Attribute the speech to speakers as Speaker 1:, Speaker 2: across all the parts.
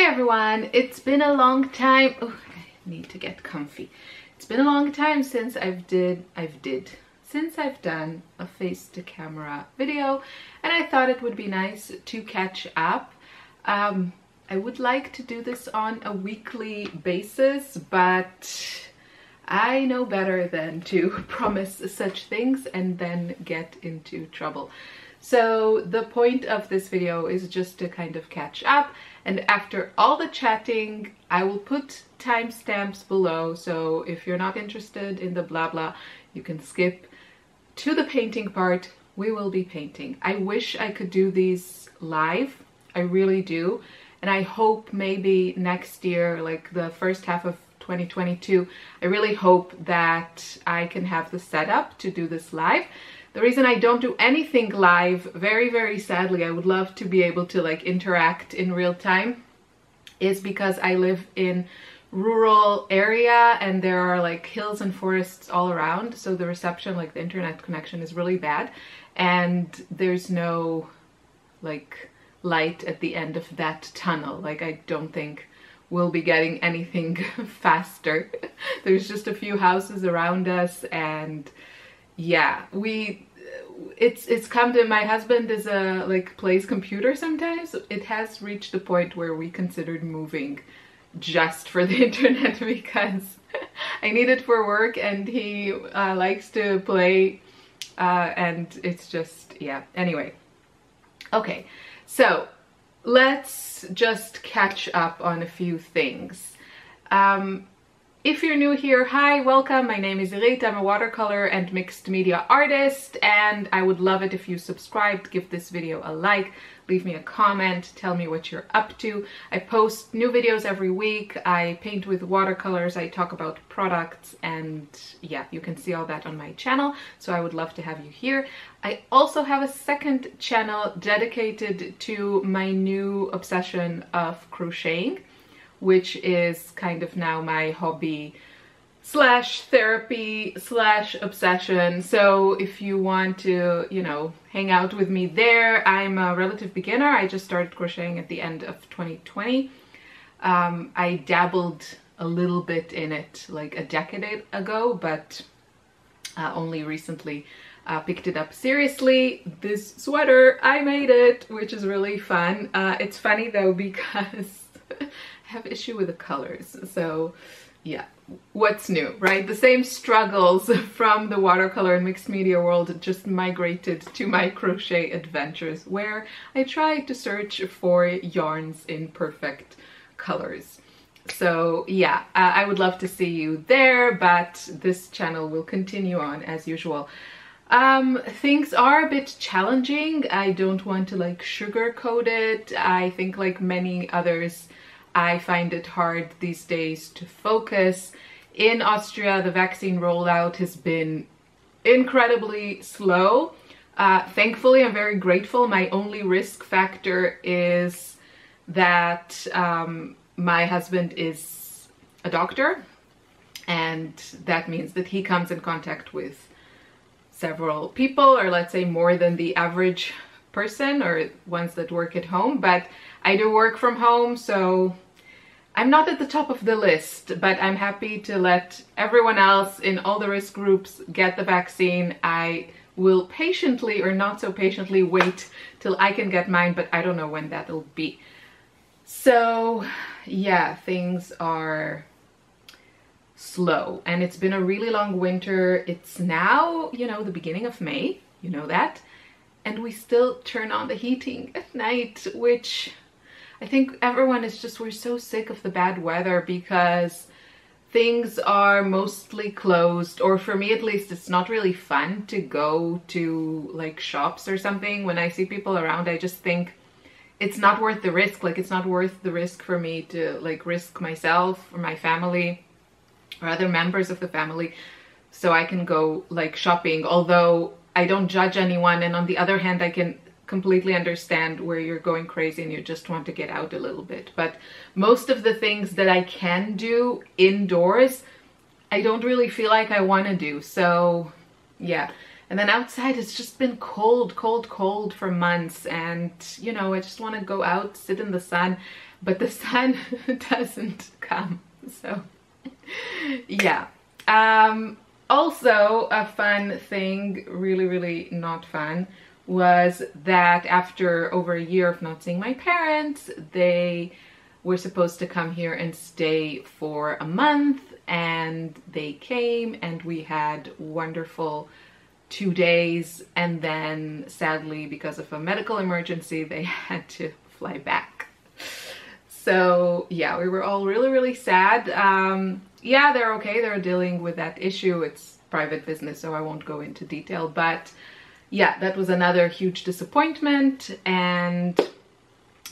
Speaker 1: Hi everyone, it's been a long time. Oh, I need to get comfy. It's been a long time since I've done a face to camera video, and I thought it would be nice to catch up. I would like to do this on a weekly basis, but I know better than to promise such things and then get into trouble. So the point of this video is just to kind of catch up, and after all the chatting I will put timestamps below, so if you're not interested in the blah blah you can skip to the painting part. We will be painting. I wish I could do these live, I really do, and I hope maybe next year, like the first half of 2022, I really hope that I can have the setup to do this live. The reason I don't do anything live, very sadly, I would love to be able to like interact in real time, is because I live in rural area and there are like hills and forests all around, so the reception, like the internet connection, is really bad, and there's no like light at the end of that tunnel. Like I don't think we'll be getting anything faster. There's just a few houses around us, and yeah, it's come to, my husband is plays computer sometimes. It has reached the point where we considered moving just for the internet because I need it for work and he likes to play, and it's just, yeah, anyway. Okay, so let's just catch up on a few things. If you're new here, hi, welcome. My name is Irit. I'm a watercolor and mixed media artist, and I would love it if you subscribed, give this video a like, leave me a comment, tell me what you're up to. I post new videos every week. I paint with watercolors, I talk about products, and yeah, you can see all that on my channel, so I would love to have you here. I also have a second channel dedicated to my new obsession of crocheting, which is kind of now my hobby slash therapy slash obsession. So if you want to, you know, hang out with me there, I'm a relative beginner. I just started crocheting at the end of 2020. I dabbled a little bit in it like a decade ago, but only recently picked it up seriously. This sweater, I made it, which is really fun. It's funny though because I have issue with the colors, so yeah, what's new, right? The same struggles from the watercolor and mixed media world just migrated to my crochet adventures, where I try to search for yarns in perfect colors. So yeah, I would love to see you there, but this channel will continue on as usual. Things are a bit challenging. I don't want to like sugarcoat it. I think like many others, I find it hard these days to focus. In Austria, the vaccine rollout has been incredibly slow. Thankfully, I'm very grateful. My only risk factor is that my husband is a doctor, and that means that he comes in contact with several people, or let's say more than the average person or ones that work at home. But I do work from home, so I'm not at the top of the list, but I'm happy to let everyone else in all the risk groups get the vaccine. I will patiently or not so patiently wait till I can get mine, but I don't know when that'll be. So yeah, things are slow, and it's been a really long winter. It's now, you know, the beginning of May, you know that, and we still turn on the heating at night, which I think everyone is just, we're so sick of the bad weather because things are mostly closed, or for me at least, it's not really fun to go to like shops or something. When I see people around, I just think it's not worth the risk. Like it's not worth the risk for me to like risk myself or my family or other members of the family so I can go like shopping. Although I don't judge anyone, and on the other hand, I can completely understand where you're going crazy and you just want to get out a little bit. But most of the things that I can do indoors, I don't really feel like I want to do. So yeah, and then outside it's just been cold for months, and you know, I just want to go out, sit in the sun. but the sun doesn't come. So yeah. Also a fun thing, really not fun, was that after over a year of not seeing my parents, they were supposed to come here and stay for a month, and they came and we had wonderful 2 days, and then sadly because of a medical emergency they had to fly back. So yeah, we were all really sad. Yeah, they're okay, they're dealing with that issue. It's private business, so I won't go into detail, but yeah, that was another huge disappointment, and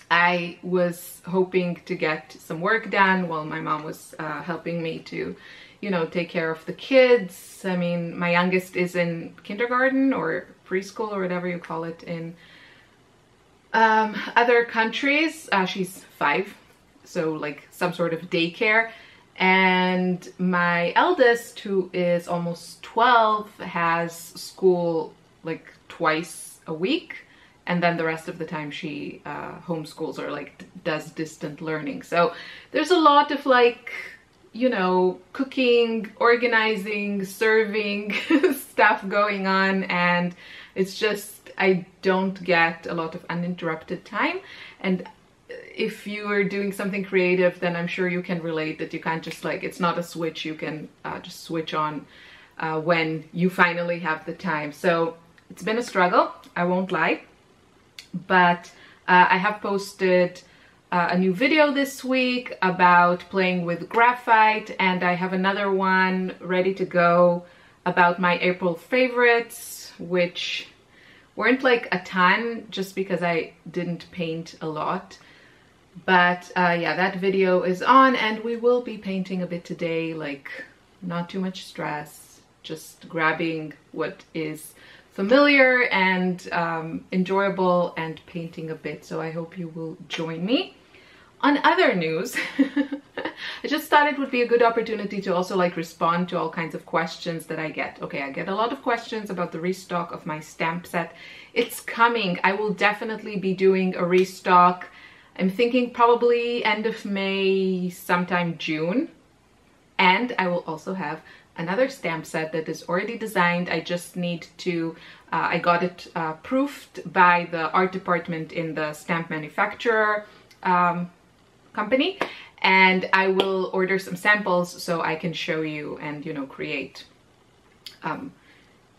Speaker 1: I was hoping to get some work done while my mom was helping me to, you know, take care of the kids. I mean, my youngest is in kindergarten or preschool or whatever you call it in other countries. She's 5, so like some sort of daycare. And my eldest, who is almost 12, has school like twice a week, and then the rest of the time she homeschools or like does distant learning. So there's a lot of like, you know, cooking, organizing, serving stuff going on, and it's just, I don't get a lot of uninterrupted time. And if you are doing something creative, then I'm sure you can relate that you can't just like, it's not a switch you can just switch on when you finally have the time. So it's been a struggle, I won't lie, but I have posted a new video this week about playing with graphite, and I have another one ready to go about my April favorites, which weren't like a ton just because I didn't paint a lot. But yeah, that video is on, and we will be painting a bit today, like not too much stress, just grabbing what is familiar and enjoyable and painting a bit. So I hope you will join me. On other news, I just thought it would be a good opportunity to also like respond to all kinds of questions that I get. Okay, I get a lot of questions about the restock of my stamp set. It's coming. I will definitely be doing a restock. I'm thinking probably end of May, sometime June. And I will also have another stamp set that is already designed. I just need to, I got it proofed by the art department in the stamp manufacturer company, and I will order some samples so I can show you and, you know, create,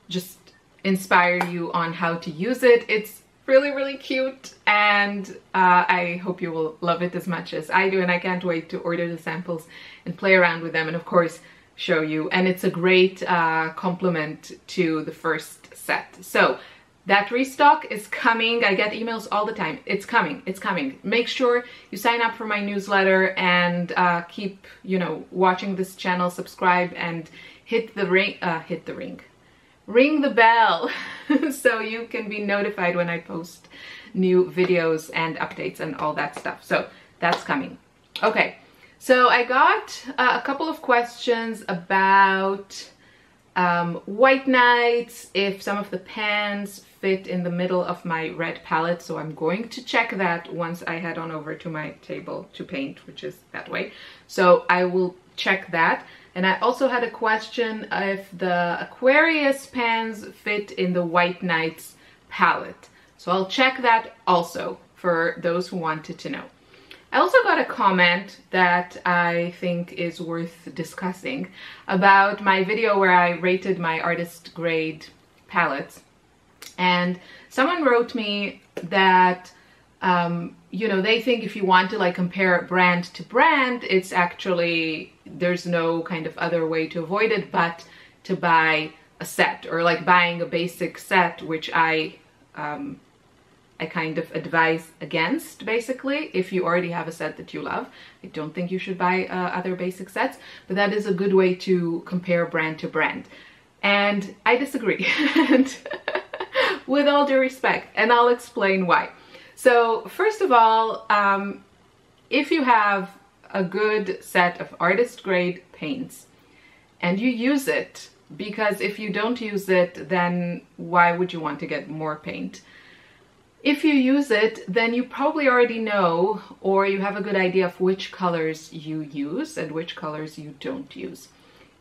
Speaker 1: just inspire you on how to use it. It's really cute, and I hope you will love it as much as I do, and I can't wait to order the samples and play around with them and of course show you. And it's a great complement to the first set. So that restock is coming. I get emails all the time. It's coming, it's coming. Make sure you sign up for my newsletter and keep, you know, watching this channel, subscribe, and ring the bell so you can be notified when I post new videos and updates and all that stuff. So that's coming. Okay, so I got a couple of questions about white nights, if some of the pans fit in the middle of my red palette. So I'm going to check that once I head on over to my table to paint, which is that way. So I will check that. And I also had a question if the Aquarius pans fit in the White Nights palette. So I'll check that also for those who wanted to know. I also got a comment that I think is worth discussing about my video where I rated my artist grade palettes. And someone wrote me that you know, they think if you want to like compare brand to brand, it's actually, there's no kind of other way to avoid it but to buy a set, or like buying a basic set, which I kind of advise against. Basically, if you already have a set that you love, I don't think you should buy other basic sets, but that is a good way to compare brand to brand. And I disagree, and with all due respect, and I'll explain why. So first of all, if you have a good set of artist grade paints and you use it, because if you don't use it, then why would you want to get more paint? if you use it, then you probably already know, or you have a good idea of which colors you use and which colors you don't use.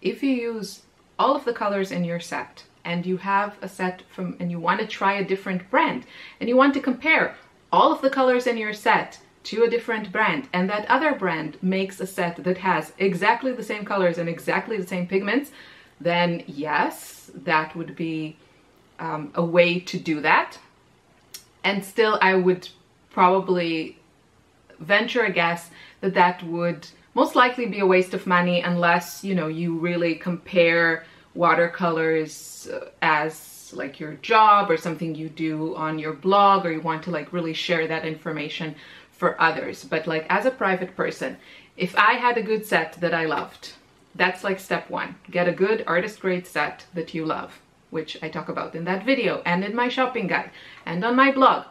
Speaker 1: If you use all of the colors in your set, and you have a set from, and you want to try a different brand, and you want to compare all of the colors in your set to a different brand, and that other brand makes a set that has exactly the same colors and exactly the same pigments, then yes, that would be a way to do that. And still, I would probably venture a guess that that would most likely be a waste of money unless, you know, you really compare watercolors as like your job or something you do on your blog, or you want to like really share that information for others. But like as a private person, if I had a good set that I loved, that's like step one. Get a good artist grade set that you love, which I talk about in that video and in my shopping guide and on my blog.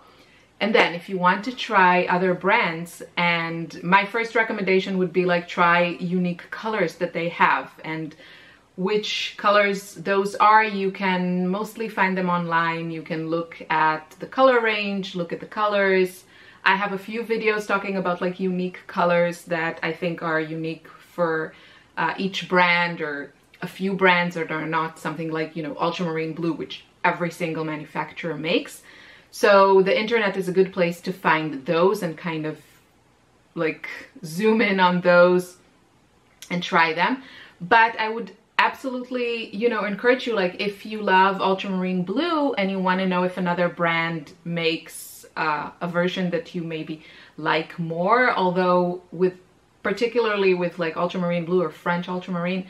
Speaker 1: And then if you want to try other brands, and my first recommendation would be like try unique colors that they have, and which colors those are, you can mostly find them online. You can look at the color range, look at the colors. I have a few videos talking about like unique colors that I think are unique for each brand, or a few brands that are not something like, you know, ultramarine blue, which every single manufacturer makes. So the internet is a good place to find those and kind of like zoom in on those and try them. But I would absolutely, you know, encourage you, like if you love ultramarine blue and you want to know if another brand makes a version that you maybe like more, although with particularly with like ultramarine blue or French ultramarine,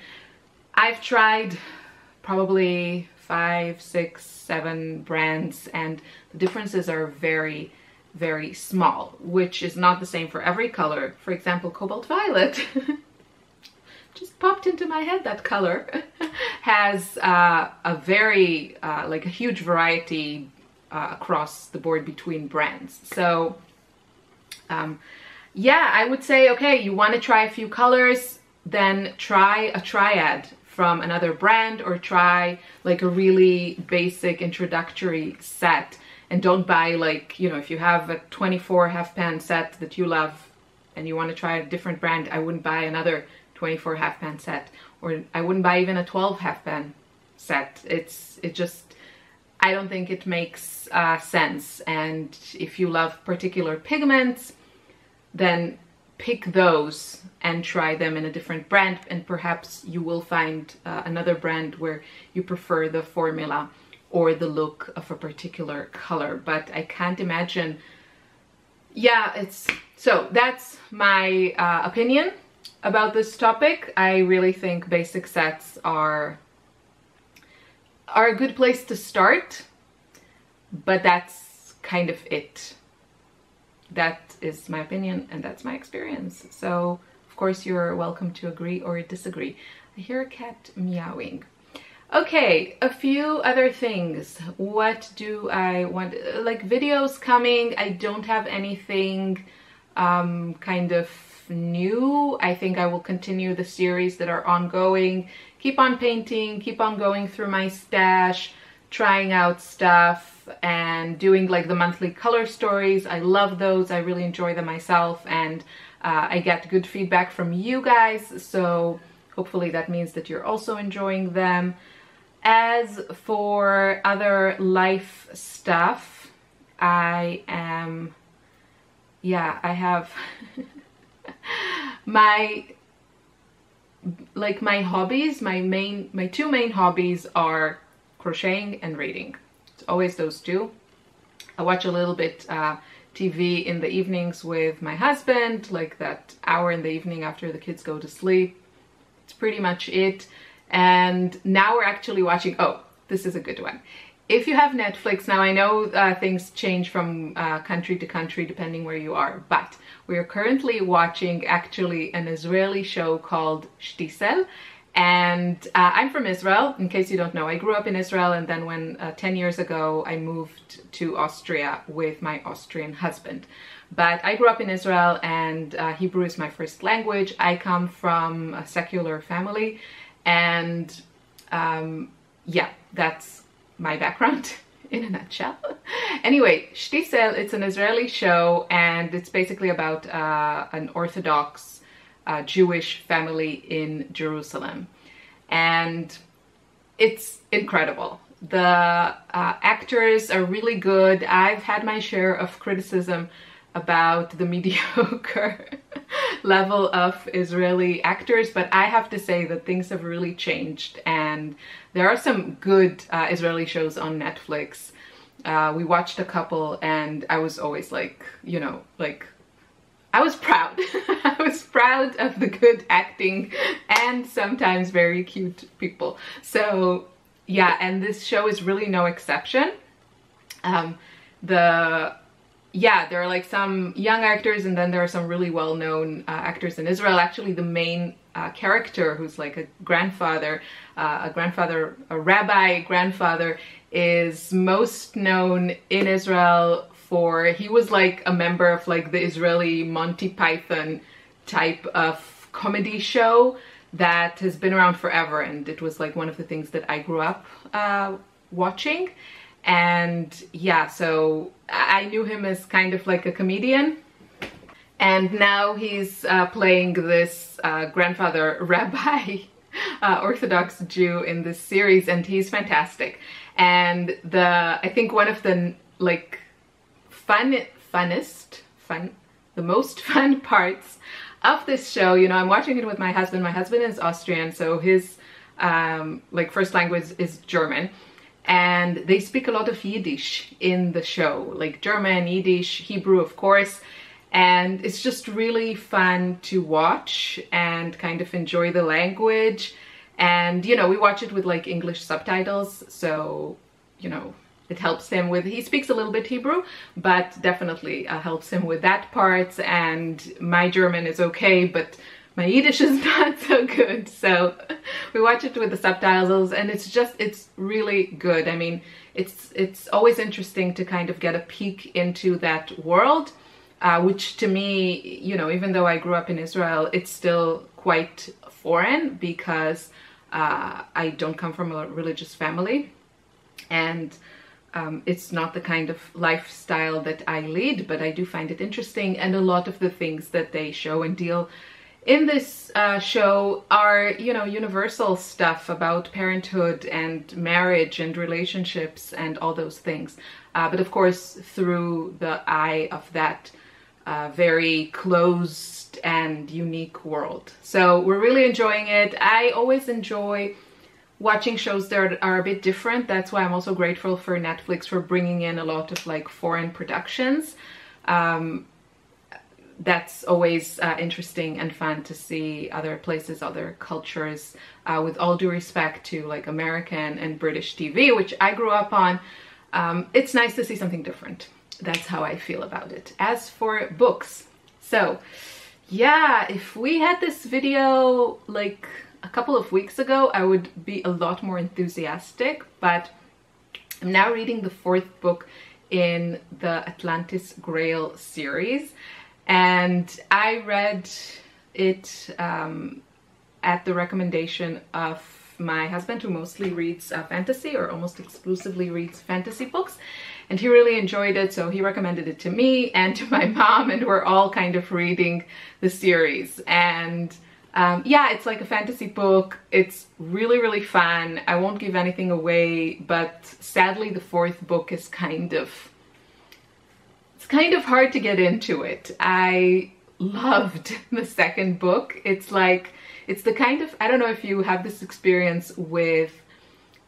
Speaker 1: I've tried probably 5, 6, 7 brands, and the differences are very, very small, which is not the same for every color. For example, cobalt violet, just popped into my head, that color, has a very, like a huge variety across the board between brands. So, yeah, I would say, okay, you want to try a few colors, then try a triad from another brand, or try like a really basic introductory set, and don't buy like, you know, if you have a 24 half pan set that you love and you want to try a different brand, I wouldn't buy another 24 half pan set, or I wouldn't buy even a 12 half pan set. It just, I don't think it makes sense. And if you love particular pigments, then pick those and try them in a different brand, and perhaps you will find another brand where you prefer the formula or the look of a particular color. But I can't imagine, yeah, it's, so that's my opinion about this topic. I really think basic sets are a good place to start, but that's kind of it. That is my opinion and that's my experience. So of course you're welcome to agree or disagree. I hear a cat meowing. Okay, a few other things. What do I want? Like videos coming. I don't have anything kind of new. I think I will continue the series that are ongoing. Keep on painting, keep on going through my stash, trying out stuff, and doing like the monthly color stories. I love those. I really enjoy them myself, and I get good feedback from you guys, so hopefully that means that you're also enjoying them. As for other life stuff, I am, yeah, I have my hobbies. My two main hobbies are crocheting and reading. It's always those two. I watch a little bit TV in the evenings with my husband, like that hour in the evening after the kids go to sleep. It's pretty much it. And now we're actually watching, oh, this is a good one. If you have Netflix, now I know things change from country to country depending where you are, but we are currently watching actually an Israeli show called Shtisel. And I'm from Israel, in case you don't know. I grew up in Israel, and then when 10 years ago I moved to Austria with my Austrian husband. But I grew up in Israel, and Hebrew is my first language. I come from a secular family, and yeah, that's my background in a nutshell. Anyway, Shtisel, it's an Israeli show, and it's basically about an Orthodox Jewish family in Jerusalem. And it's incredible. The actors are really good. I've had my share of criticism about the mediocre level of Israeli actors, but I have to say that things have really changed, and there are some good Israeli shows on Netflix. We watched a couple, and I was always like, you know, like, I was proud. I was proud of the good acting and sometimes very cute people. So yeah, and this show is really no exception. Yeah, there are like some young actors, and then there are some really well-known actors in Israel. Actually, the main character, who's like a rabbi grandfather, is most known in Israel for, he was like a member of like the Israeli Monty Python type of comedy show that has been around forever, and it was like one of the things that I grew up watching. And yeah, so I knew him as kind of like a comedian, and now he's playing this grandfather rabbi Orthodox Jew in this series, and he's fantastic. And I think one of the like the most fun parts of this show, you know, I'm watching it with my husband. My husband is Austrian, so his like first language is German. And they speak a lot of Yiddish in the show, like German, Yiddish, Hebrew, of course. And it's just really fun to watch and kind of enjoy the language. And, you know, we watch it with like English subtitles. So, you know, it helps him with, he speaks a little bit Hebrew, but definitely helps him with that part. And my German is okay, but my Yiddish is not so good, so we watch it with the subtitles, and it's really good. I mean, it's always interesting to kind of get a peek into that world, which to me, you know, even though I grew up in Israel, it's still quite foreign because I don't come from a religious family, and it's not the kind of lifestyle that I lead, but I do find it interesting, and a lot of the things that they show and deal in this show are, you know, universal stuff about parenthood and marriage and relationships and all those things. But of course, through the eye of that very closed and unique world. So we're really enjoying it. I always enjoy watching shows that are a bit different. That's why I'm also grateful for Netflix for bringing in a lot of like foreign productions. That's always interesting and fun to see other places, other cultures, with all due respect to like American and British TV, which I grew up on. It's nice to see something different. That's how I feel about it. As for books, so yeah, if we had this video like a couple of weeks ago, I would be a lot more enthusiastic, but I'm now reading the 4th book in the Atlantis Grail series. And I read it at the recommendation of my husband, who mostly reads fantasy, or almost exclusively reads fantasy books. And he really enjoyed it, so he recommended it to me and to my mom, and we're all kind of reading the series. And yeah, it's like a fantasy book. It's really, really fun. I won't give anything away, but sadly the 4th book is kind of hard to get into it. I loved the 2nd book. It's like, it's the kind of, I don't know if you have this experience with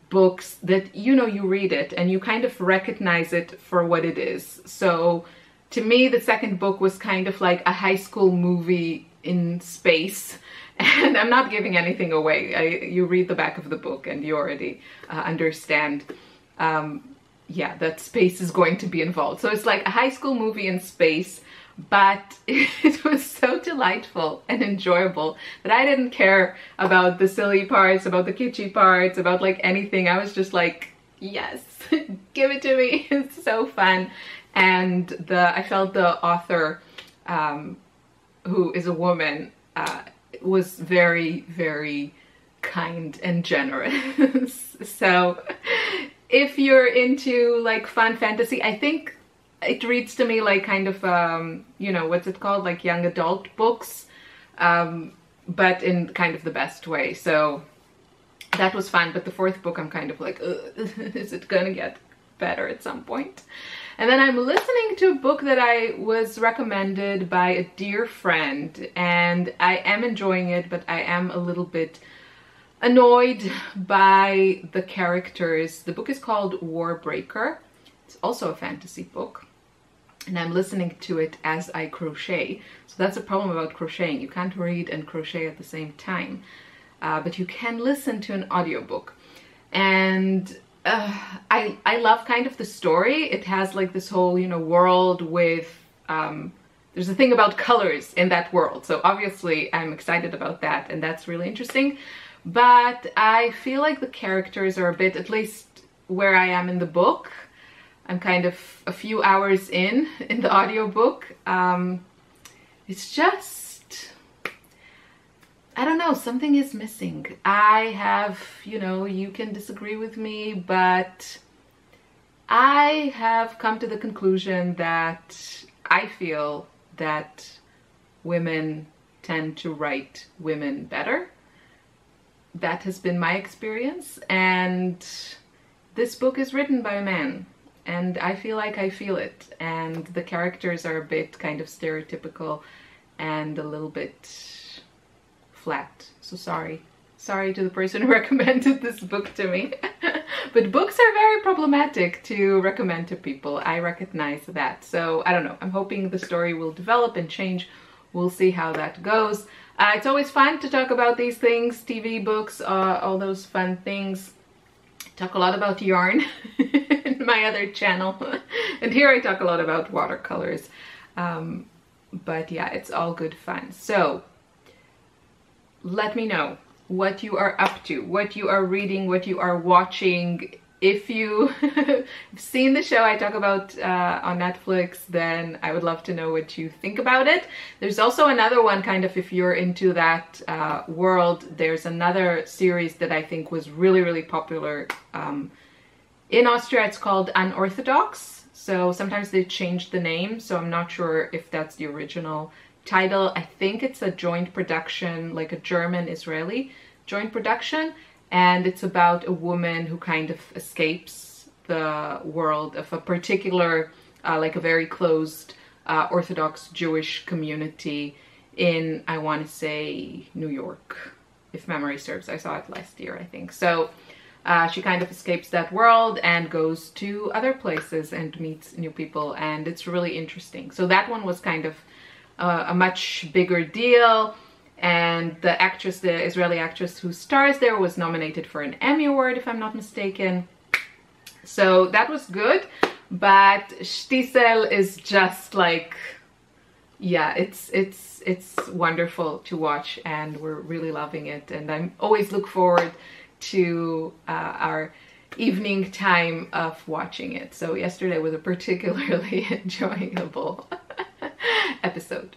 Speaker 1: books that, you know, you read it and you kind of recognize it for what it is. So to me, the 2nd book was kind of like a high school movie in space. And I'm not giving anything away. You read the back of the book and you already understand yeah, that space is going to be involved. So it's like a high school movie in space, but it was so delightful and enjoyable that I didn't care about the silly parts, about the kitschy parts, about like anything. I was just like, yes, give it to me. It's so fun. And I felt the author, who is a woman, was very, very kind and generous. So if you're into like fun fantasy, I think it reads to me like kind of, you know, what's it called? Like young adult books, but in kind of the best way. So that was fun. But the fourth book, I'm kind of like, is it gonna get better at some point? And then I'm listening to a book that I was recommended by a dear friend, and I am enjoying it, but I am a little bit annoyed by the characters. The book is called Warbreaker. It's also a fantasy book, and I'm listening to it as I crochet. So that's a problem about crocheting. You can't read and crochet at the same time, but you can listen to an audiobook. And I love kind of the story. It has like this whole, you know, world with, there's a thing about colors in that world. So obviously I'm excited about that, and that's really interesting. But I feel like the characters are a bit, at least where I am in the book, I'm kind of a few hours in the audiobook. It's just, I don't know, something is missing. I have, you know, you can disagree with me, but I have come to the conclusion that I feel that women tend to write women better. That has been my experience, and this book is written by a man, and I feel like I feel it, and the characters are a bit kind of stereotypical and a little bit flat. So sorry to the person who recommended this book to me. But books are very problematic to recommend to people. I recognize that. So I don't know. I'm hoping the story will develop and change. We'll see how that goes. It's always fun to talk about these things, TV, books, all those fun things. I talk a lot about yarn in my other channel. And here I talk a lot about watercolors. But yeah, it's all good fun. So let me know what you are up to, what you are reading, what you are watching. If you have seen the show I talk about on Netflix, then I would love to know what you think about it. There's also another one, kind of, if you're into that world, there's another series that I think was really, really popular. In Austria, it's called Unorthodox. So sometimes they changed the name, so I'm not sure if that's the original title. I think it's a joint production, like a German-Israeli joint production, and it's about a woman who kind of escapes the world of a particular, like a very closed Orthodox Jewish community in, I want to say, New York, if memory serves. I saw it last year, I think. So she kind of escapes that world and goes to other places and meets new people, and it's really interesting. So that one was kind of a much bigger deal, and the actress, the Israeli actress who stars there, was nominated for an Emmy Award, if I'm not mistaken. So that was good, but Shtisel is just like, yeah, it's wonderful to watch, and we're really loving it, and I always look forward to our evening time of watching it. So yesterday was a particularly enjoyable episode.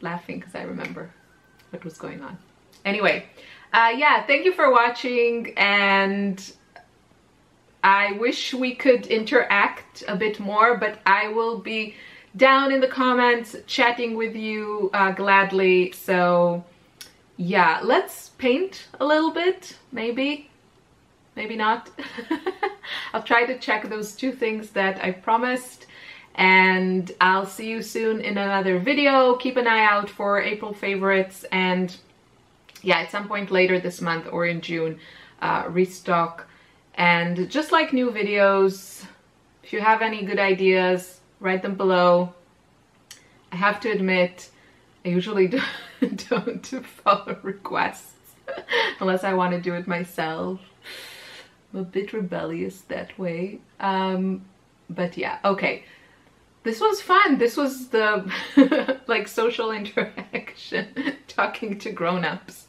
Speaker 1: Laughing because I remember what was going on. Anyway, yeah, thank you for watching, and I wish we could interact a bit more, but I will be down in the comments chatting with you gladly. So yeah, let's paint a little bit, maybe not. I'll try to check those two things that I promised, and I'll see you soon in another video. Keep an eye out for April favorites, and yeah, at some point later this month or in June, Restock. And just like new videos, if you have any good ideas, write them below. I have to admit, I usually don't follow requests unless I want to do it myself. I'm a bit rebellious that way. But yeah, okay. This was fun. This was the like social interaction, talking to grown-ups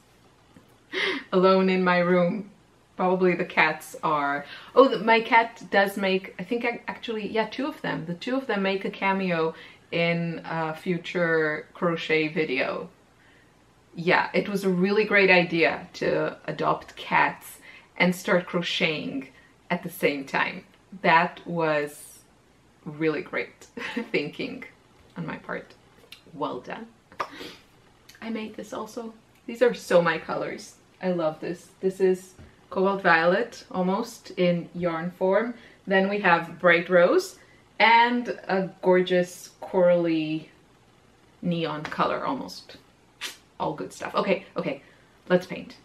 Speaker 1: alone in my room. Probably the cats are... Oh, my cat does make, I think actually, yeah, two of them. The two of them make a cameo in a future crochet video. Yeah, it was a really great idea to adopt cats and start crocheting at the same time. That was really great thinking on my part. Well done. I made this also. These are so my colors. I love this. This is cobalt violet, almost in yarn form. Then we have bright rose and a gorgeous corally neon color, almost. All good stuff. Okay, let's paint.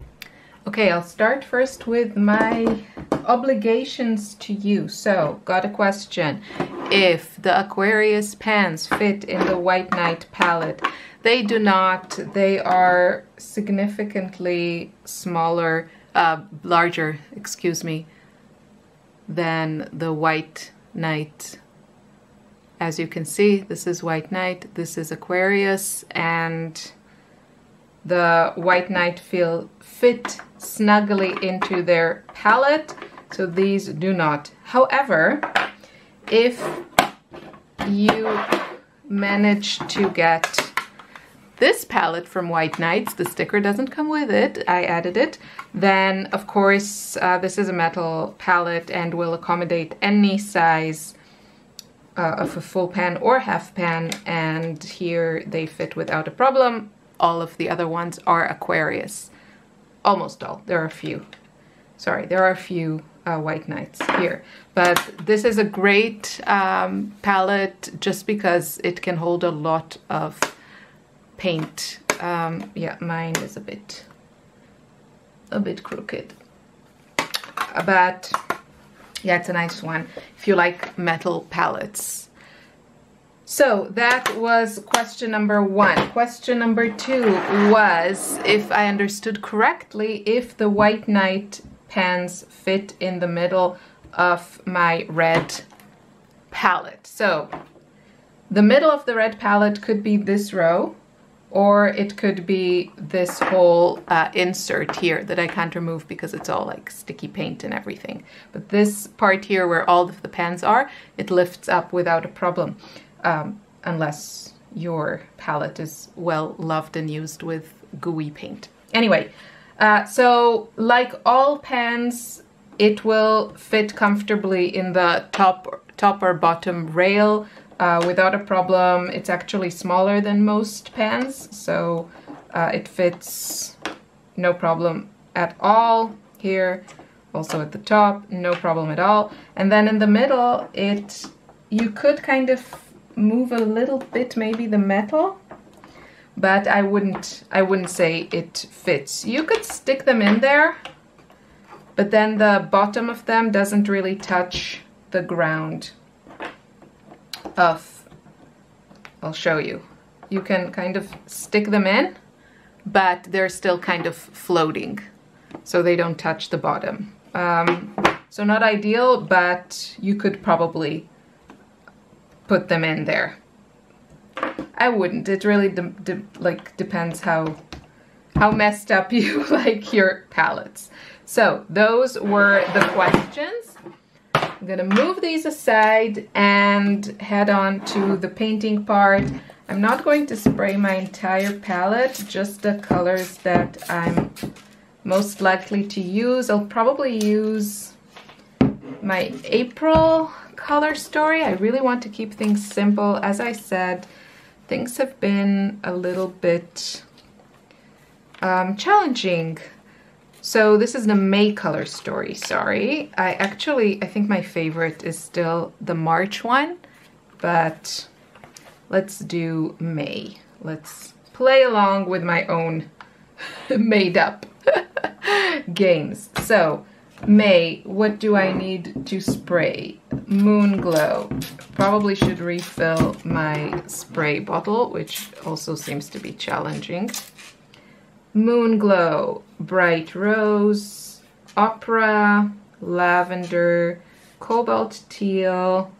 Speaker 1: Okay, I'll start first with my obligations to you. So, got a question. If the Aquarius pans fit in the White Knight palette, they do not. They are significantly smaller, larger, excuse me, than the White Knight. As you can see, this is White Knight, this is Aquarius, and the White Knight fit snugly into their palette, so these do not. However, if you manage to get this palette from White Knights, the sticker doesn't come with it, I added it, then of course this is a metal palette and will accommodate any size of a full pan or half pan, and here they fit without a problem. All of the other ones are Aquarius. Almost all. There are a few. Sorry, there are a few White Knights here. But this is a great palette just because it can hold a lot of paint. Yeah, mine is a bit crooked. But yeah, it's a nice one if you like metal palettes. So that was question number 1. Question number 2 was, if I understood correctly, if the White Knight pans fit in the middle of my red palette. So the middle of the red palette could be this row, or it could be this whole insert here that I can't remove because it's all like sticky paint and everything. But this part here where all of the pans are, it lifts up without a problem, unless your palette is well loved and used with gooey paint. Anyway, so like all pans, it will fit comfortably in the top or bottom rail, without a problem. It's actually smaller than most pans, so it fits no problem at all. Here, also at the top, no problem at all. And then in the middle, you could kind of move a little bit, maybe the metal, but I wouldn't say it fits. You could stick them in there, but then the bottom of them doesn't really touch the ground. I'll show you. You can kind of stick them in, but they're still kind of floating, so they don't touch the bottom. So not ideal, but you could probably put them in there. I wouldn't. It really depends how messed up you like your palettes. So those were the questions. I'm gonna move these aside and head on to the painting part. I'm not going to spray my entire palette, just the colors that I'm most likely to use. I'll probably use my April color story. I really want to keep things simple. As I said, things have been a little bit challenging. So this is the May color story, sorry. I think my favorite is still the March one, but let's do May. Let's play along with my own made up games. So May, what do I need to spray? Moon Glow. Probably should refill my spray bottle, which also seems to be challenging. Moon Glow, Bright Rose, Opera, Lavender, Cobalt Teal.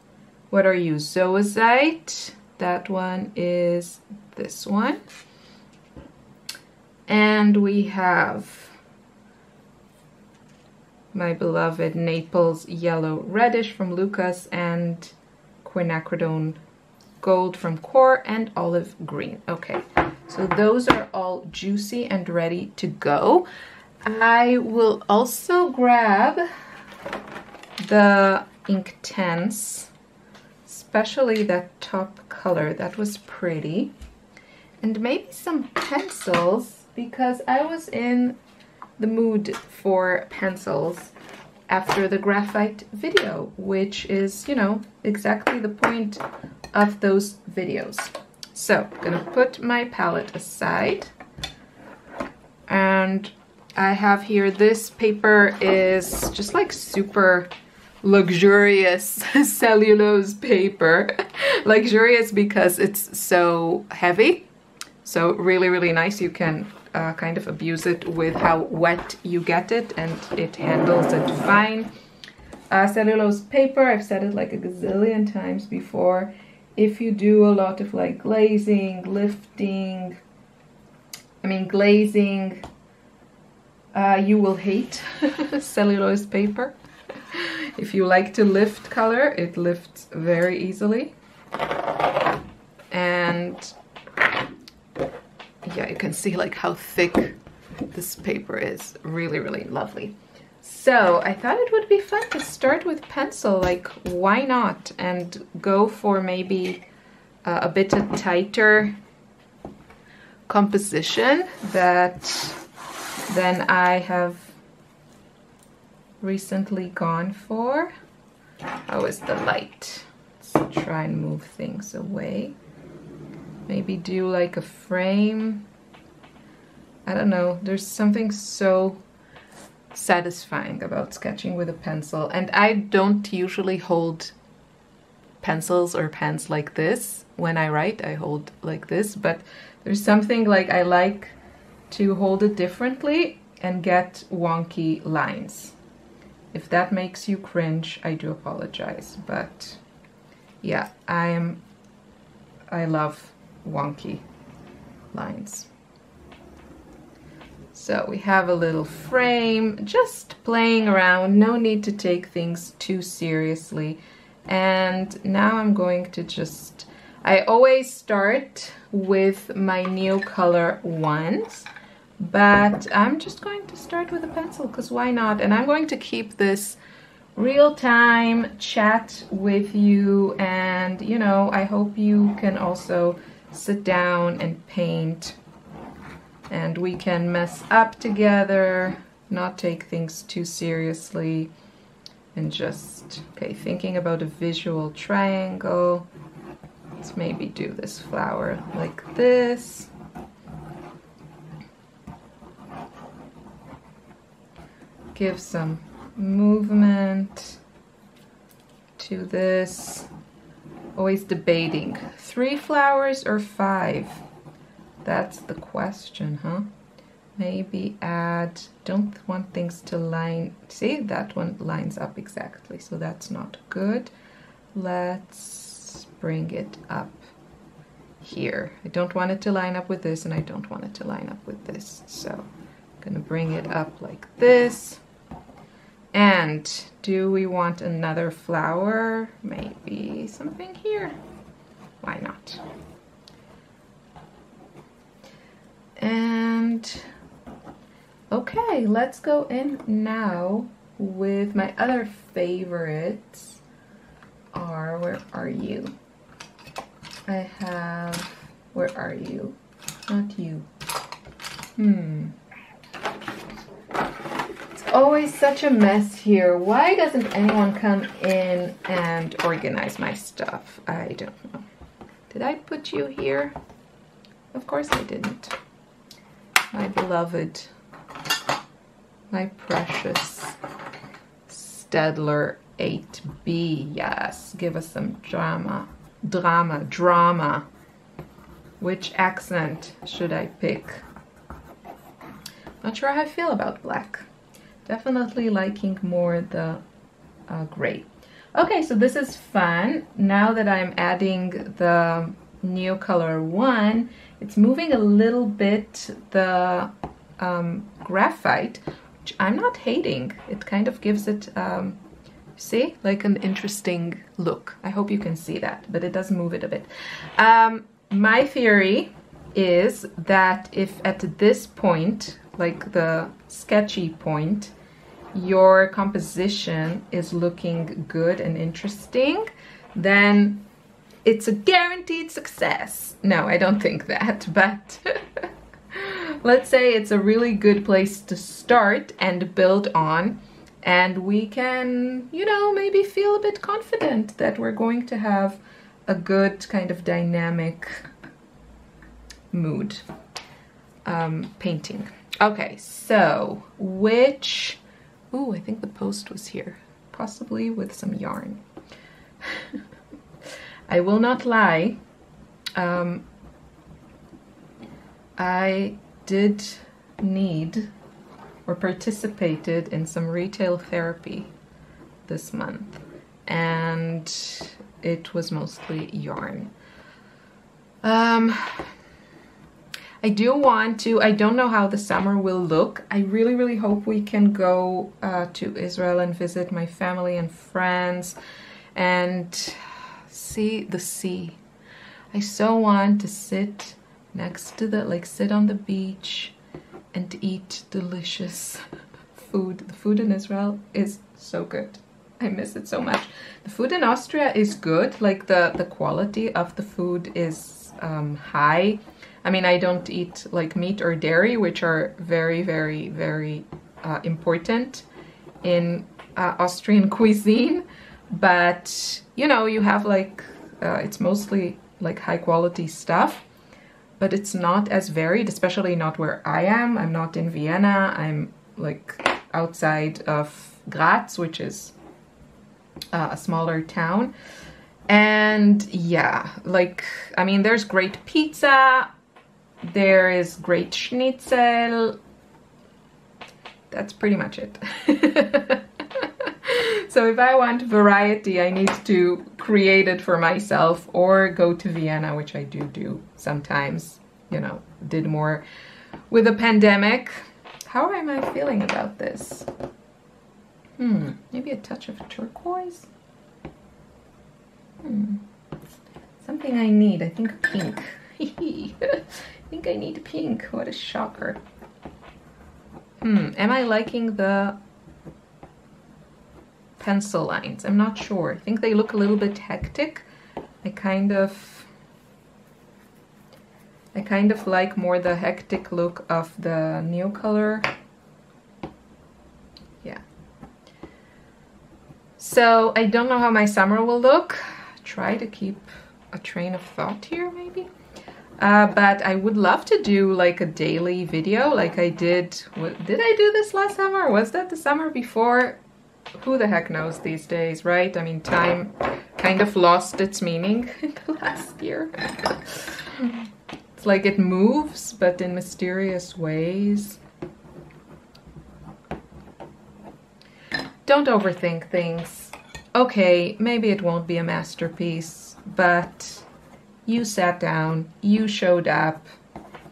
Speaker 1: What are you? Zoazite. That one is this one. And we have my beloved Naples Yellow Reddish from Lucas, and Quinacridone Gold from Core, and Olive Green. Okay, so those are all juicy and ready to go. I will also grab the Inktense, especially that top color. That was pretty. And maybe some pencils, because I was in the mood for pencils after the graphite video, which is, you know, exactly the point of those videos. So I'm gonna put my palette aside, and I have here, this paper is just like super luxurious cellulose paper. Luxurious because it's so heavy, so really, really nice. You can kind of abuse it with how wet you get it, and it handles it fine. Cellulose paper, I've said it like a gazillion times before. If you do a lot of like glazing, lifting, glazing, you will hate cellulose paper. If you like to lift color, it lifts very easily. And yeah, you can see like how thick this paper is. Really, really lovely. So I thought it would be fun to start with pencil, like why not? And go for maybe a bit of tighter composition that then I have recently gone for. How is the light? Let's try and move things away. Maybe do like a frame. I don't know, there's something so satisfying about sketching with a pencil. And I don't usually hold pencils or pens like this. When I write, I hold like this, but there's something like I like to hold it differently and get wonky lines. If that makes you cringe, I do apologize, but yeah, I love wonky lines. So we have a little frame, just playing around, no need to take things too seriously. And now I'm going to just, I always start with my Neocolor ones, but I'm just going to start with a pencil, because why not? And I'm going to keep this real-time chat with you, and you know, I hope you can also sit down and paint, and we can mess up together, not take things too seriously, and just, okay, thinking about a visual triangle. Let's maybe do this flower like this. Give some movement to this. Always debating, 3 flowers or 5? That's the question, huh? Maybe add, don't want things to line, see, that one lines up exactly, so that's not good. Let's bring it up here. I don't want it to line up with this, and I don't want it to line up with this, so I'm gonna bring it up like this. And do we want another flower? Maybe something here. Why not? And okay, let's go in now with my other favorites. Where are you? I have, where are you? Not you. Always such a mess here. Why doesn't anyone come in and organize my stuff? I don't know. Did I put you here? Of course I didn't. My beloved, my precious Staedtler 8B. Yes, give us some drama. Which accent should I pick? Not sure how I feel about black. Definitely liking more the gray. Okay, so this is fun. Now that I'm adding the Neocolor 1, it's moving a little bit the graphite, which I'm not hating. It kind of gives it, see, like an interesting look. I hope you can see that, but it does move it a bit. My theory is that if at this point, like the sketchy point, your composition is looking good and interesting, then it's a guaranteed success. No, I don't think that, but let's say it's a really good place to start and build on, and we can, you know, maybe feel a bit confident that we're going to have a good kind of dynamic mood painting. Okay, so which, ooh, I think the post was here, possibly with some yarn. I will not lie, I did need or participated in some retail therapy this month, and it was mostly yarn. I do want to, I don't know how the summer will look. I really hope we can go to Israel and visit my family and friends and see the sea. I so want to sit next to the, like sit on the beach and eat delicious food. The food in Israel is so good. I miss it so much. The food in Austria is good, like the quality of the food is high. I mean, I don't eat like meat or dairy, which are very important in Austrian cuisine, but you know, you have like it's mostly like high quality stuff, but it's not as varied, especially not where I am. I'm not in Vienna. I'm like outside of Graz, which is a smaller town. And yeah, like, I mean, there's great pizza, there is great schnitzel. That's pretty much it. So if I want variety, I need to create it for myself or go to Vienna, which I do sometimes, you know, did more with the pandemic. How am I feeling about this? Maybe a touch of turquoise? Something I need, I think pink. I think I need pink, what a shocker. Am I liking the pencil lines? I'm not sure. I think they look a little bit hectic. I kind of like more the hectic look of the Neocolor. Yeah. So I don't know how my summer will look. Try to keep a train of thought here maybe. But I would love to do like a daily video like I did. Did I do this last summer? Was that the summer before? Who the heck knows these days, right? I mean, time kind of lost its meaning in the last year. It's like it moves, but in mysterious ways. Don't overthink things. Okay, maybe it won't be a masterpiece, but you sat down, you showed up,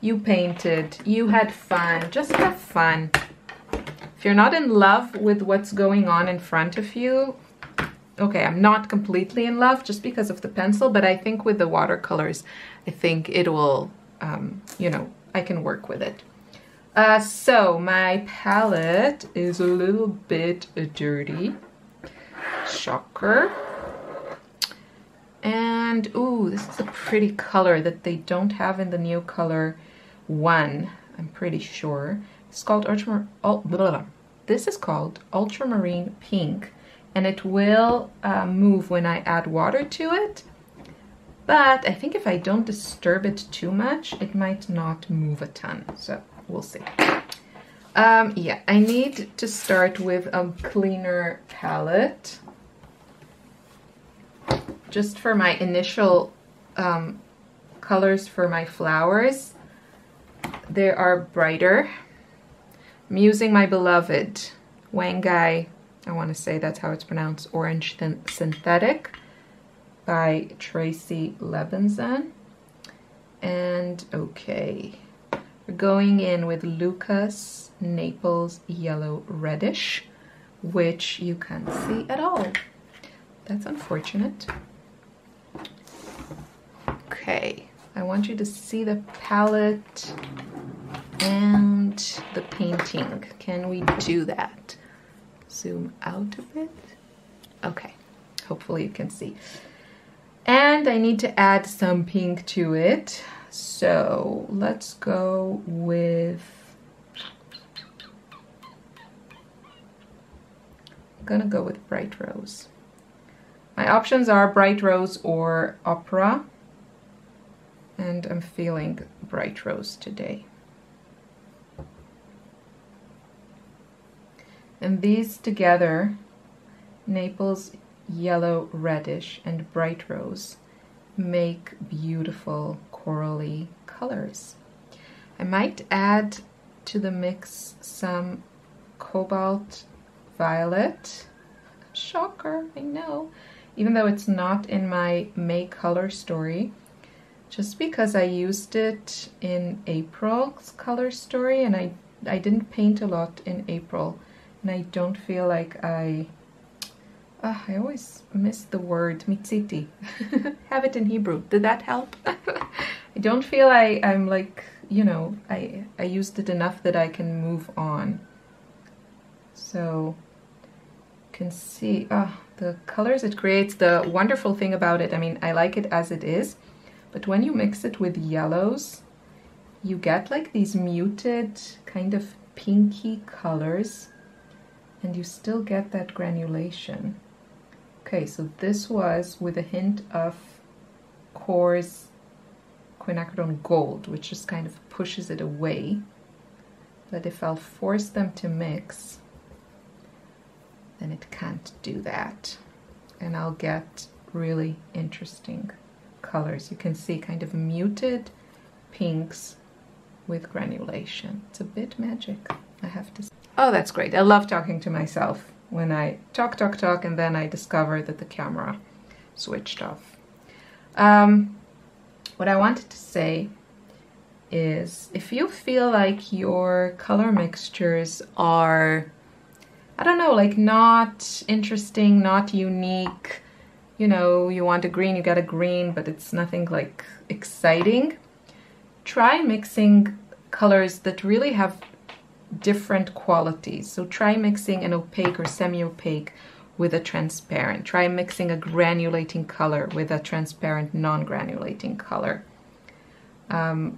Speaker 1: you painted, you had fun. Just have fun. If you're not in love with what's going on in front of you, okay, I'm not completely in love just because of the pencil, but I think with the watercolors, I think it will, you know, I can work with it. So my palette is a little bit dirty. Shocker. And, ooh, this is a pretty color that they don't have in the Neocolor one, I'm pretty sure. It's called This is called Ultramarine Pink, and it will move when I add water to it. But I think if I don't disturb it too much, it might not move a ton. So we'll see. Yeah, I need to start with a cleaner palette. Just for my initial colors for my flowers. They are brighter. I'm using my beloved Wangai, I want to say that's how it's pronounced, Orange Synthetic by Tracy Levinson. And okay, we're going in with Lucas Naples Yellow Reddish, which you can't see at all. That's unfortunate. Okay, I want you to see the palette and the painting. Can we do that? zoom out a bit. Okay, hopefully you can see. And I need to add some pink to it. So let's go with, I'm gonna go with bright rose. My options are bright rose or opera, and I'm feeling bright rose today. And these together, Naples yellow reddish and bright rose, make beautiful corally colors. I might add to the mix some cobalt violet. Shocker, I know. Even though it's not in my May color story, just because I used it in April's color story, and I didn't paint a lot in April, and I don't feel like I always miss the word mitziti. Have it in Hebrew. Did that help? I don't feel I'm like, you know, I used it enough that I can move on. So you can see the colors it creates. The wonderful thing about it, I mean, I like it as it is, but when you mix it with yellows, you get like these muted kind of pinky colors, and you still get that granulation. Okay, so this was with a hint of coarse quinacridone gold, which just kind of pushes it away. But if I'll force them to mix, then it can't do that. And I'll get really interesting colors. You can see kind of muted pinks with granulation. It's a bit magic, I have to say. Oh, that's great. I love talking to myself when I talk, and then I discover that the camera switched off. What I wanted to say is, if you feel like your color mixtures are, I don't know, like not interesting, not unique, you know, you want a green, you get a green, but it's nothing like exciting, try mixing colors that really have different qualities. So try mixing an opaque or semi-opaque with a transparent. Try mixing a granulating color with a transparent non-granulating color. And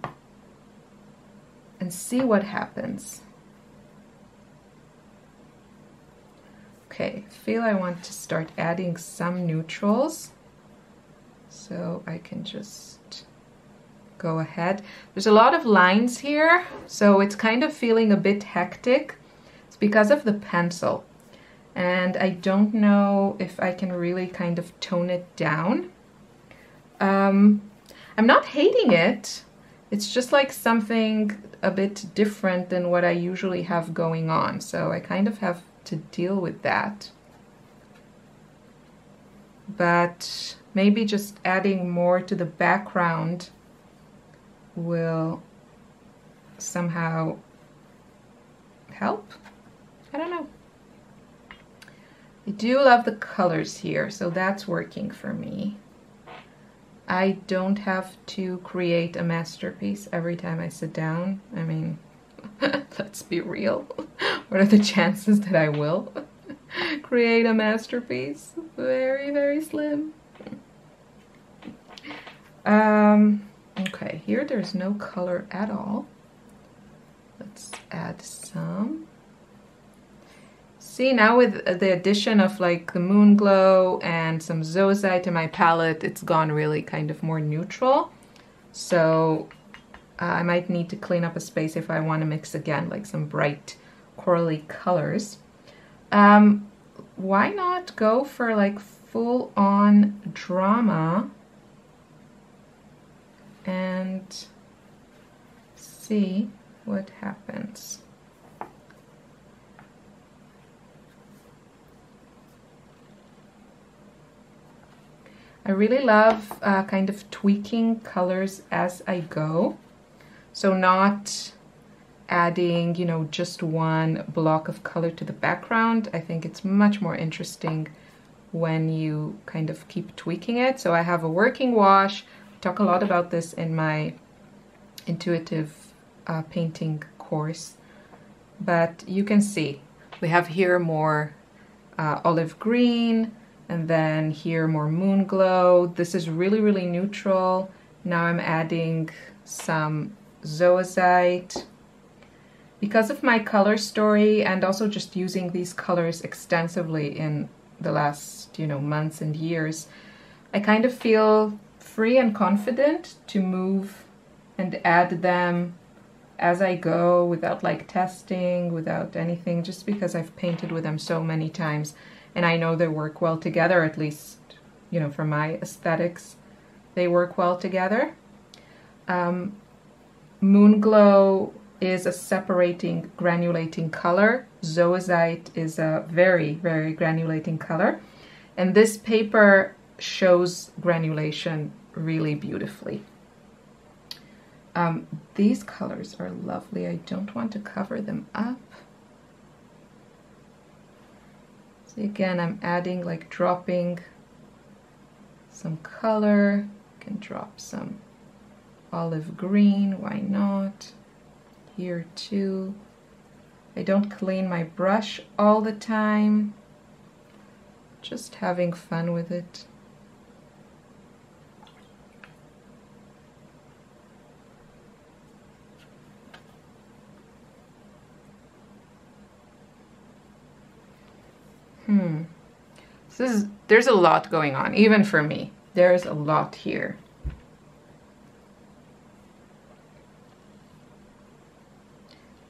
Speaker 1: see what happens. Okay, I feel I want to start adding some neutrals. So I can just go ahead. There's a lot of lines here, so it's kind of feeling a bit hectic. It's because of the pencil, and I don't know if I can really kind of tone it down. I'm not hating it. It's just like something a bit different than what I usually have going on, so I kind of have to deal with that. But maybe just adding more to the background will somehow help. I don't know. I do love the colors here, so that's working for me. I don't have to create a masterpiece every time I sit down. I mean, let's be real. What are the chances that I will create a masterpiece? Very, very slim. Okay, here there's no color at all. Let's add some. See, now with the addition of like the moon glow and some zoisite to my palette, it's gone really kind of more neutral. So I might need to clean up a space if I want to mix again, like some bright corally colors. Why not go for like full-on drama and see what happens. I really love kind of tweaking colors as I go. So not adding, you know, just one block of color to the background. I think it's much more interesting when you kind of keep tweaking it. So I have a working wash. I talk a lot about this in my intuitive painting course. But you can see we have here more olive green, and then here more moon glow. This is really, really neutral. Now I'm adding some zoazite. Because of my color story and also just using these colors extensively in the last, months and years, I kind of feel free and confident to move and add them as I go without like testing, without anything, just because I've painted with them so many times and I know they work well together, at least, for my aesthetics, they work well together. Moon Glow is a separating, granulating color. Zoazite is a very, very granulating color. And this paper shows granulation really beautifully. These colors are lovely. I don't want to cover them up. See, again, I'm adding, like dropping some color. You can drop some olive green, why not? Here too. I don't clean my brush all the time. Just having fun with it. There's a lot going on, even for me. There's a lot here.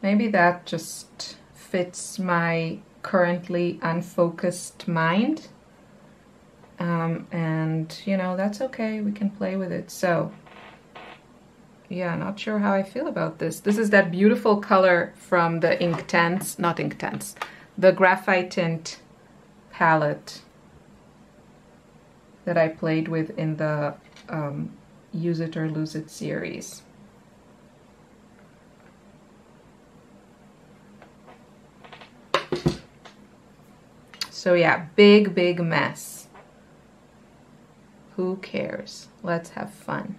Speaker 1: Maybe that just fits my currently unfocused mind. And, that's okay. We can play with it. So, yeah, not sure how I feel about this. This is that beautiful color from the the graphite tint palette that I played with in the Use It or Lose It series. So yeah, big mess. Who cares? Let's have fun.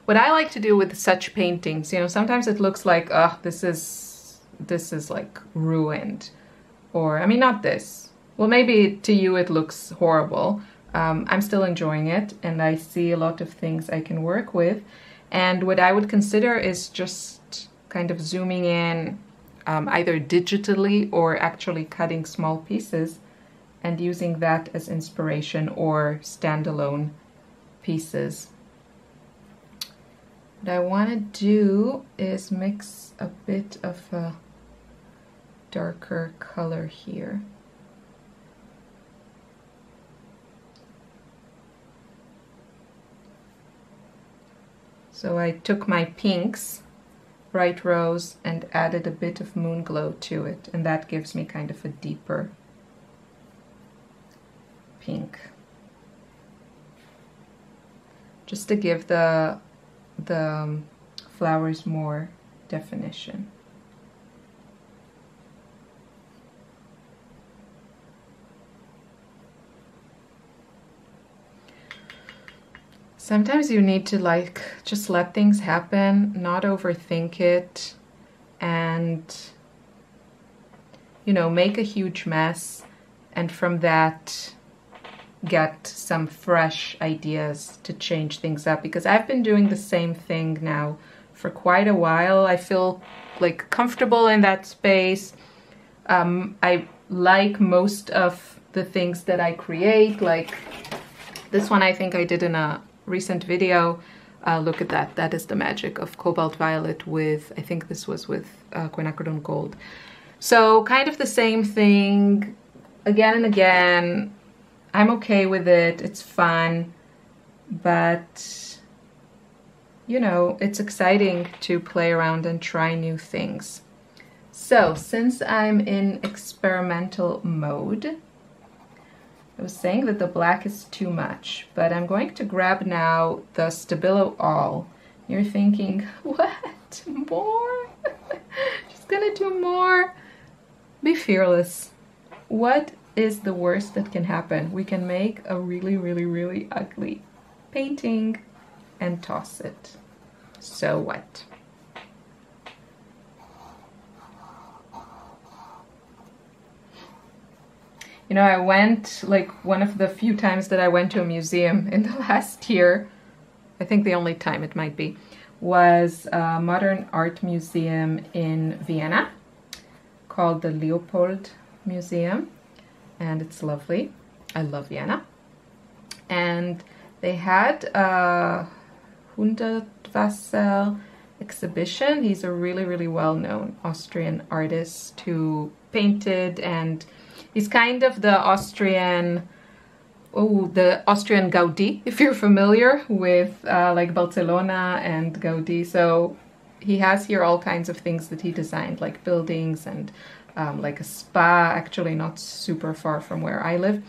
Speaker 1: What I like to do with such paintings, sometimes it looks like, oh, this is like ruined. Or, I mean, not this. Well, maybe to you it looks horrible. I'm still enjoying it, and I see a lot of things I can work with. And what I would consider is just kind of zooming in, either digitally or actually cutting small pieces and using that as inspiration or standalone pieces. What I want to do is mix a bit of a darker color here. So I took my pinks, bright rose, and added a bit of moon glow to it, and that gives me kind of a deeper pink. Just to give the flowers more definition. Sometimes you need to just let things happen, not overthink it, and make a huge mess, and from that get some fresh ideas to change things up, because I've been doing the same thing now for quite a while. I feel like comfortable in that space. I like most of the things that I create, like this one I think I did in a recent video. Look at that. That is the magic of cobalt violet with, I think this was with quinacridone gold. So kind of the same thing again and again. I'm okay with it. It's fun, but it's exciting to play around and try new things. So since I'm in experimental mode, I was saying that the black is too much, but I'm going to grab now the Stabilo All. You're thinking, what? More? Just gonna do more? Be fearless. What is the worst that can happen? We can make a really, really, really ugly painting and toss it. So what? You know, I went, like, one of the few times that I went to a museum in the last year, I think the only time it might be, was a modern art museum in Vienna called the Leopold Museum, and it's lovely. I love Vienna. And they had a Hundertwasser exhibition. He's a really, really well-known Austrian artist who painted, and he's kind of the Austrian Gaudi, if you're familiar with like Barcelona and Gaudi. So he has here all kinds of things that he designed, like buildings and like a spa, actually not super far from where I live.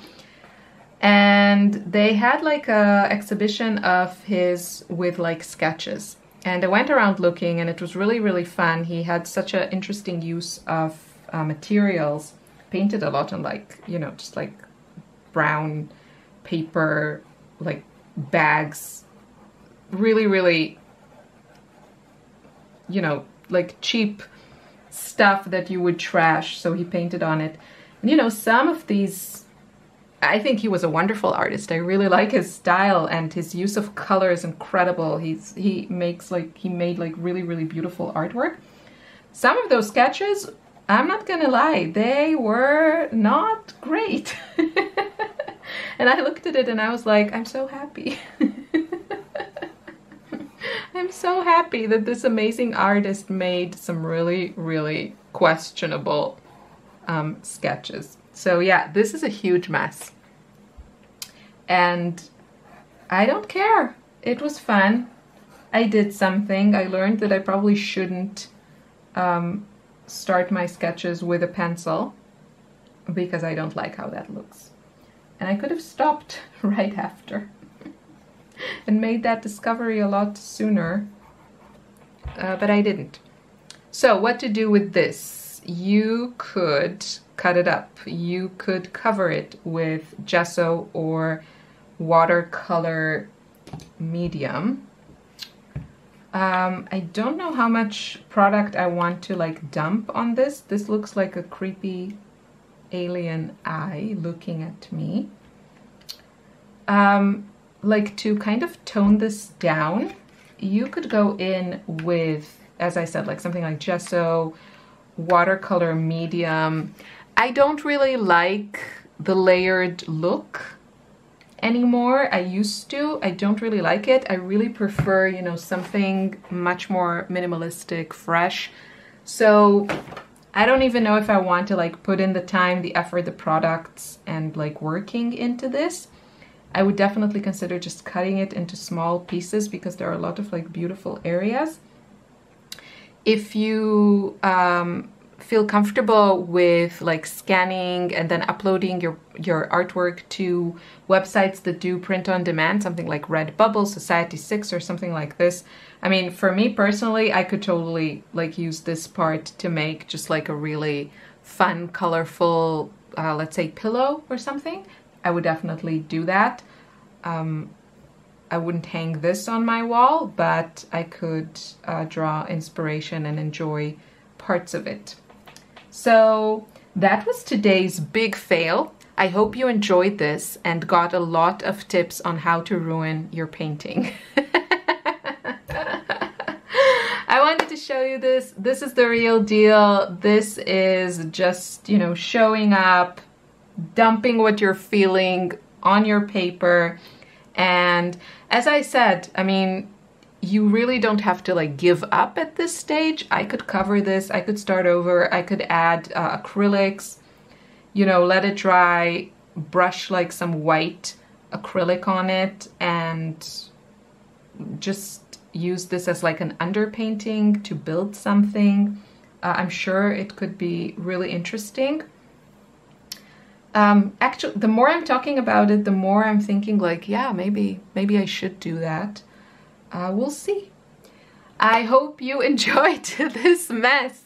Speaker 1: And they had like a exhibition of his with like sketches. And I went around looking, and it was really, really fun. He had such an interesting use of materials, painted a lot on, like, you know, just like brown paper, like bags, really, really, you know, like cheap stuff that you would trash. So he painted on it. And, you know, some of these, I think he was a wonderful artist. I really like his style, and his use of color is incredible. He made like really, really beautiful artwork. Some of those sketches, I'm not gonna lie, they were not great. And I looked at it and I was like, I'm so happy. I'm so happy that this amazing artist made some really, really questionable sketches. So yeah, this is a huge mess. And I don't care. It was fun. I did something. I learned that I probably shouldn't start my sketches with a pencil because I don't like how that looks. And I could have stopped right after and made that discovery a lot sooner, but I didn't. So what to do with this? You could cut it up. You could cover it with gesso or watercolor medium. I don't know how much product I want to like dump on this. This looks like a creepy alien eye looking at me. Like, to kind of tone this down, you could go in with, as I said, like something like gesso, watercolor medium. I don't really like the layered look anymore. I used to. I don't really like it. I really prefer, you know, something much more minimalistic, fresh. So I don't even know if I want to like put in the time, the effort, the products, and like working into this. I would definitely consider just cutting it into small pieces because there are a lot of like beautiful areas. If you feel comfortable with like scanning and then uploading your artwork to websites that do print on demand, something like Redbubble, Society6 or something like this. I mean, for me personally, I could totally like use this part to make just like a really fun, colorful, let's say pillow or something. I would definitely do that. I wouldn't hang this on my wall, but I could draw inspiration and enjoy parts of it. So that was today's big fail. I hope you enjoyed this and got a lot of tips on how to ruin your painting. I wanted to show you this. This is the real deal. This is just, you know, showing up, dumping what you're feeling on your paper. And as I said, I mean, you really don't have to like give up at this stage. I could cover this, I could start over, I could add acrylics, you know, let it dry, brush like some white acrylic on it, and just use this as like an underpainting to build something. I'm sure it could be really interesting. Actually, the more I'm talking about it, the more I'm thinking like, yeah, maybe I should do that. We'll see. I hope you enjoyed this mess.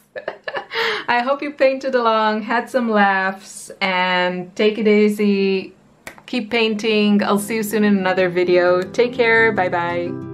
Speaker 1: I hope you painted along, had some laughs, and take it easy. Keep painting. I'll see you soon in another video. Take care. Bye bye.